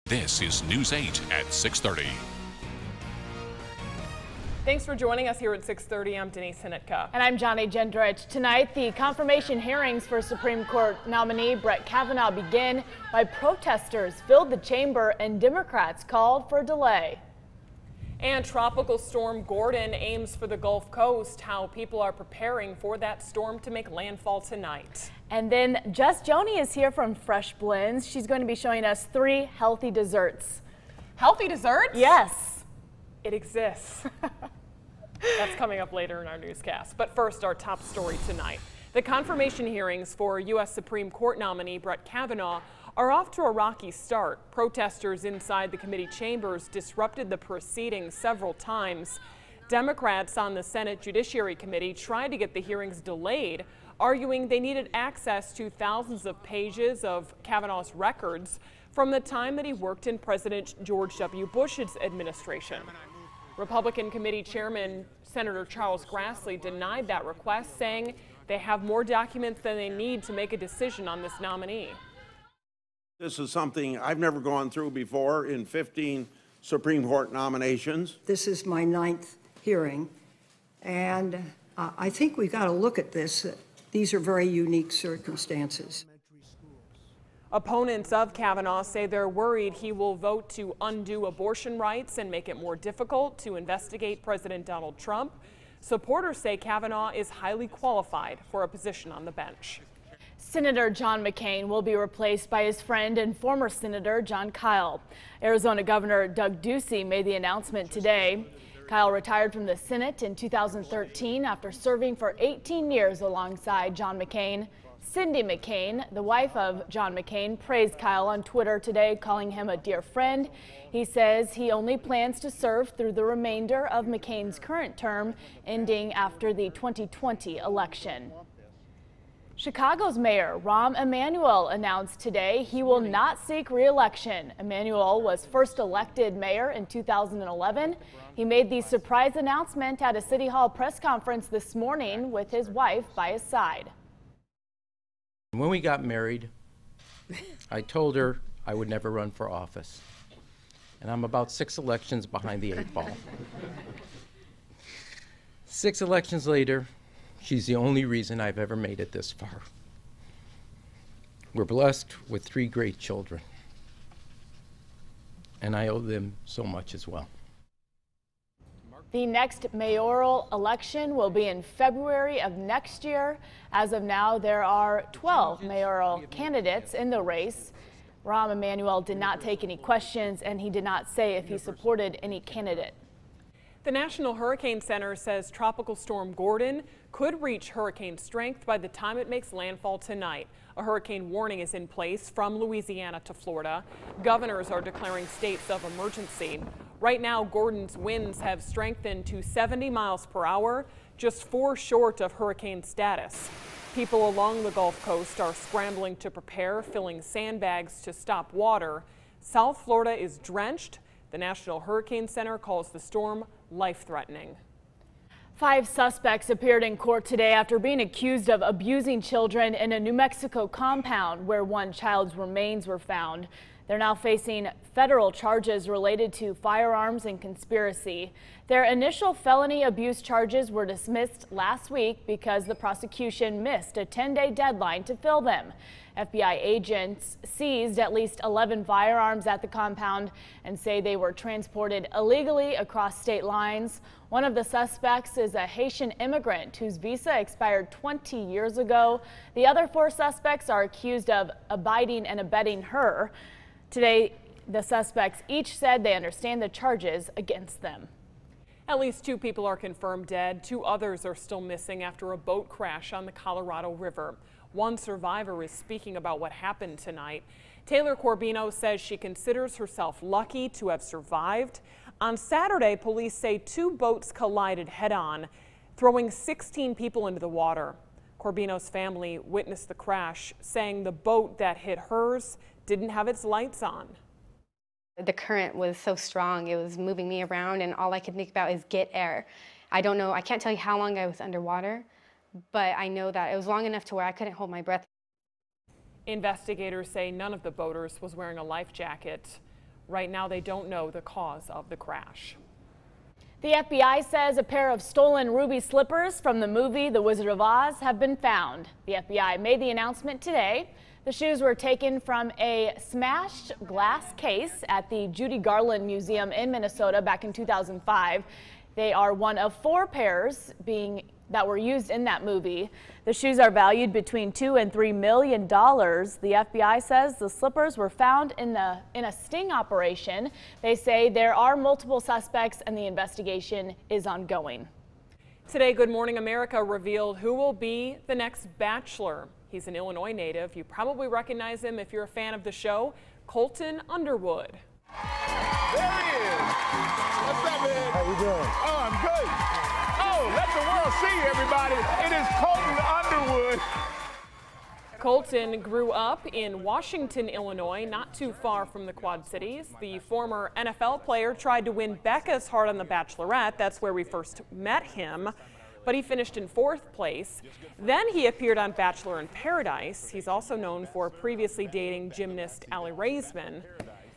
This is News 8 at 6:30. Thanks for joining us here at 6:30. I'm Denise Hinitka. And I'm Johnny Gendrich. Tonight, the confirmation hearings for Supreme Court nominee Brett Kavanaugh begin while protesters filled the chamber and Democrats called for a delay. And Tropical Storm Gordon aims for the Gulf Coast. How people are preparing for that storm to make landfall tonight. And then Jess Joni is here from Fresh Blends. She's going to be showing us 3 healthy desserts. Healthy desserts? Yes. It exists. That's coming up later in our newscast. But first, our top story tonight. The confirmation hearings for U.S. Supreme Court nominee Brett Kavanaugh are off to a rocky start. Protesters inside the committee chambers disrupted the proceedings several times. Democrats on the Senate Judiciary Committee tried to get the hearings delayed, arguing they needed access to thousands of pages of Kavanaugh's records from the time that he worked in President George W. Bush's administration. Republican Committee Chairman Senator Charles Grassley denied that request, saying they have more documents than they need to make a decision on this nominee. This is something I've never gone through before in 15 Supreme Court nominations. This is my 9th hearing, and I think we've got to look at this. These are very unique circumstances. Opponents of Kavanaugh say they're worried he will vote to undo abortion rights and make it more difficult to investigate President Donald Trump. Supporters say Kavanaugh is highly qualified for a position on the bench. Senator John McCain will be replaced by his friend and former Senator Jon Kyl. Arizona Governor Doug Ducey made the announcement today. Kyl retired from the Senate in 2013 after serving for 18 years alongside John McCain. Cindy McCain, the wife of John McCain, praised Kyl on Twitter today, calling him a dear friend. He says he only plans to serve through the remainder of McCain's current term, ending after the 2020 election. Chicago's Mayor Rahm Emanuel announced today he will not seek re-election. Emanuel was first elected mayor in 2011. He made the surprise announcement at a City Hall press conference this morning with his wife by his side. When we got married, I told her I would never run for office. And I'm about 6 elections behind the 8 ball. 6 elections later, she's the only reason I've ever made it this far. We're blessed with 3 great children, and I owe them so much as well. The next mayoral election will be in February of next year. As of now, there are 12 mayoral candidates in the race. Rahm Emanuel did not take any questions, and he did not say if he supported any candidate. The National Hurricane Center says Tropical Storm Gordon could reach hurricane strength by the time it makes landfall tonight. A hurricane warning is in place from Louisiana to Florida. Governors are declaring states of emergency. Right now, Gordon's winds have strengthened to 70 miles per hour, just 4 short of hurricane status. People along the Gulf Coast are scrambling to prepare, filling sandbags to stop water. South Florida is drenched. The National Hurricane Center calls the storm life-threatening. 5 suspects appeared in court today after being accused of abusing children in a New Mexico compound where one child's remains were found. They're now facing federal charges related to firearms and conspiracy. Their initial felony abuse charges were dismissed last week because the prosecution missed a 10-day deadline to fill them. FBI agents seized at least 11 firearms at the compound and say they were transported illegally across state lines. One of the suspects is a Haitian immigrant whose visa expired 20 years ago. The other 4 suspects are accused of abiding and abetting her. Today, the suspects each said they understand the charges against them. At least 2 people are confirmed dead. 2 others are still missing after a boat crash on the Colorado River. One survivor is speaking about what happened tonight. Taylor Corbino says she considers herself lucky to have survived. On Saturday, police say 2 boats collided head-on, throwing 16 people into the water. Corbino's family witnessed the crash, saying the boat that hit hers didn't have its lights on. The current was so strong, it was moving me around, and all I could think about is get air. I don't know, I can't tell you how long I was underwater, but I know that it was long enough to where I couldn't hold my breath. Investigators say none of the boaters was wearing a life jacket. Right now, they don't know the cause of the crash. The FBI says a pair of stolen ruby slippers from the movie The Wizard of Oz have been found. The FBI made the announcement today. The shoes were taken from a smashed glass case at the Judy Garland Museum in Minnesota back in 2005. They are one of 4 pairs that were used in that movie. The shoes are valued between $2 and $3 million. The FBI says the slippers were found in a sting operation. They say there are multiple suspects and the investigation is ongoing. Today, Good Morning America revealed who will be the next Bachelor. He's an Illinois native. You probably recognize him if you're a fan of the show, Colton Underwood. There he is. What's up, man? How you doing? Oh, I'm good. Oh, let the world see, everybody. It is Colton Underwood. Colton grew up in Washington, Illinois, not too far from the Quad Cities. The former NFL player tried to win Becca's heart on The Bachelorette. That's where we first met him, but he finished in 4th place. Then he appeared on Bachelor in Paradise. He's also known for previously dating gymnast Allie Raisman.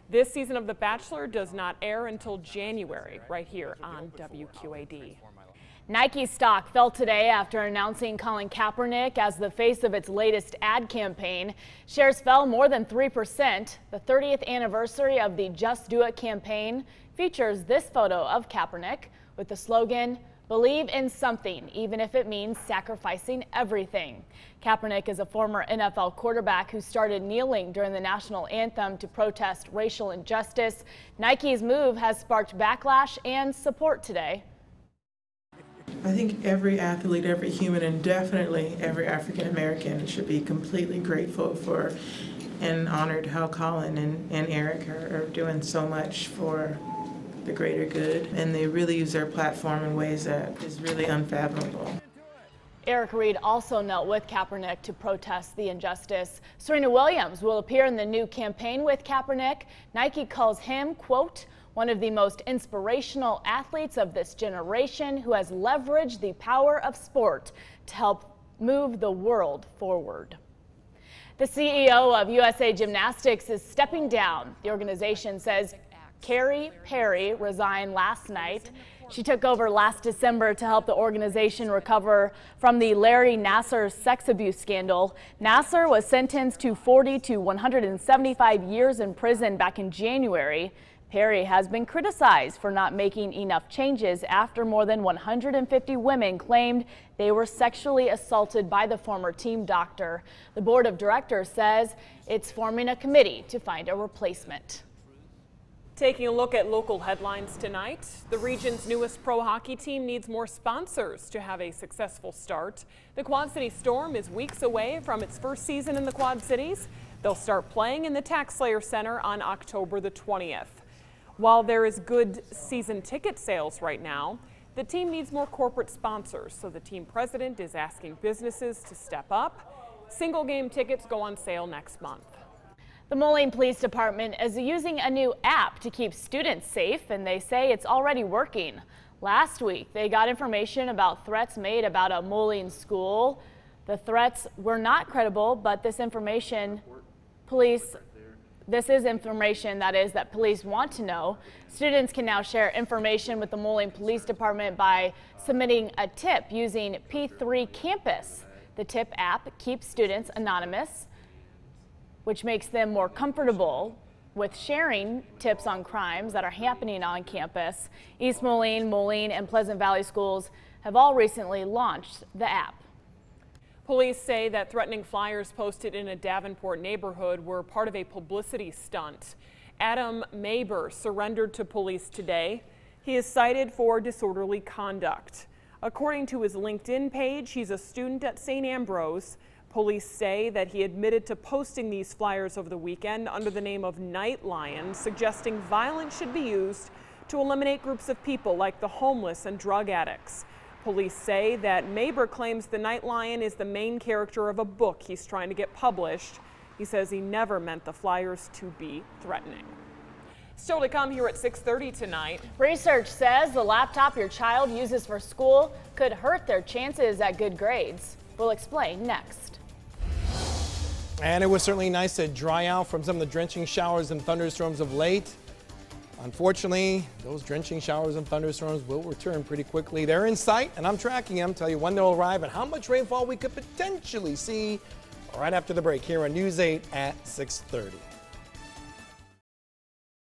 This season of The Bachelor does not air until January, right here on WQAD. Nike stock fell today after announcing Colin Kaepernick as the face of its latest ad campaign. Shares fell more than 3%. The 30th anniversary of the Just Do It campaign features this photo of Kaepernick with the slogan, "Believe in something, even if it means sacrificing everything." Kaepernick is a former NFL quarterback who started kneeling during the national anthem to protest racial injustice. Nike's move has sparked backlash and support today. I think every athlete, every human, and definitely every African American should be completely grateful for and honored how Colin and Eric are doing so much for the greater good, and they really use their platform in ways that is really unfathomable. Eric Reed also knelt with Kaepernick to protest the injustice. Serena Williams will appear in the new campaign with Kaepernick. Nike calls him, quote, "one of the most inspirational athletes of this generation who has leveraged the power of sport to help move the world forward." The CEO of USA Gymnastics is stepping down. The organization says Carrie Perry resigned last night. She took over last December to help the organization recover from the Larry Nassar sex abuse scandal. Nassar was sentenced to 40 to 175 years in prison back in January. Perry has been criticized for not making enough changes after more than 150 women claimed they were sexually assaulted by the former team doctor. The board of directors says it's forming a committee to find a replacement. Taking a look at local headlines tonight, the region's newest pro hockey team needs more sponsors to have a successful start. The Quad City Storm is weeks away from its first season in the Quad Cities. They'll start playing in the Tax Slayer Center on October the 20th. While there is good season ticket sales right now, the team needs more corporate sponsors, so the team president is asking businesses to step up. Single game tickets go on sale next month. The Moline Police Department is using a new app to keep students safe, and they say it's already working. Last week, they got information about threats made about a Moline school. The threats were not credible, but this is information that police want to know. Students can now share information with the Moline Police Department by submitting a tip using P3 Campus. The tip app keeps students anonymous, which makes them more comfortable with sharing tips on crimes that are happening on campus. East Moline, Moline, and Pleasant Valley schools have all recently launched the app. Police say that threatening flyers posted in a Davenport neighborhood were part of a publicity stunt. Adam Maber surrendered to police today. He is cited for disorderly conduct. According to his LinkedIn page, he's a student at St. Ambrose. Police say that he admitted to posting these flyers over the weekend under the name of Night Lion, suggesting violence should be used to eliminate groups of people like the homeless and drug addicts. Police say that Maber claims the Night Lion is the main character of a book he's trying to get published. He says he never meant the flyers to be threatening. Still to come here at 6:30 tonight. Research says the laptop your child uses for school could hurt their chances at good grades. We'll explain next. And it was certainly nice to dry out from some of the drenching showers and thunderstorms of late. unfortunately, those drenching showers and thunderstorms will return pretty quickly. They're in sight, and I'm tracking them, tell you when they'll arrive and how much rainfall we could potentially see right after the break here on News 8 at 6:30.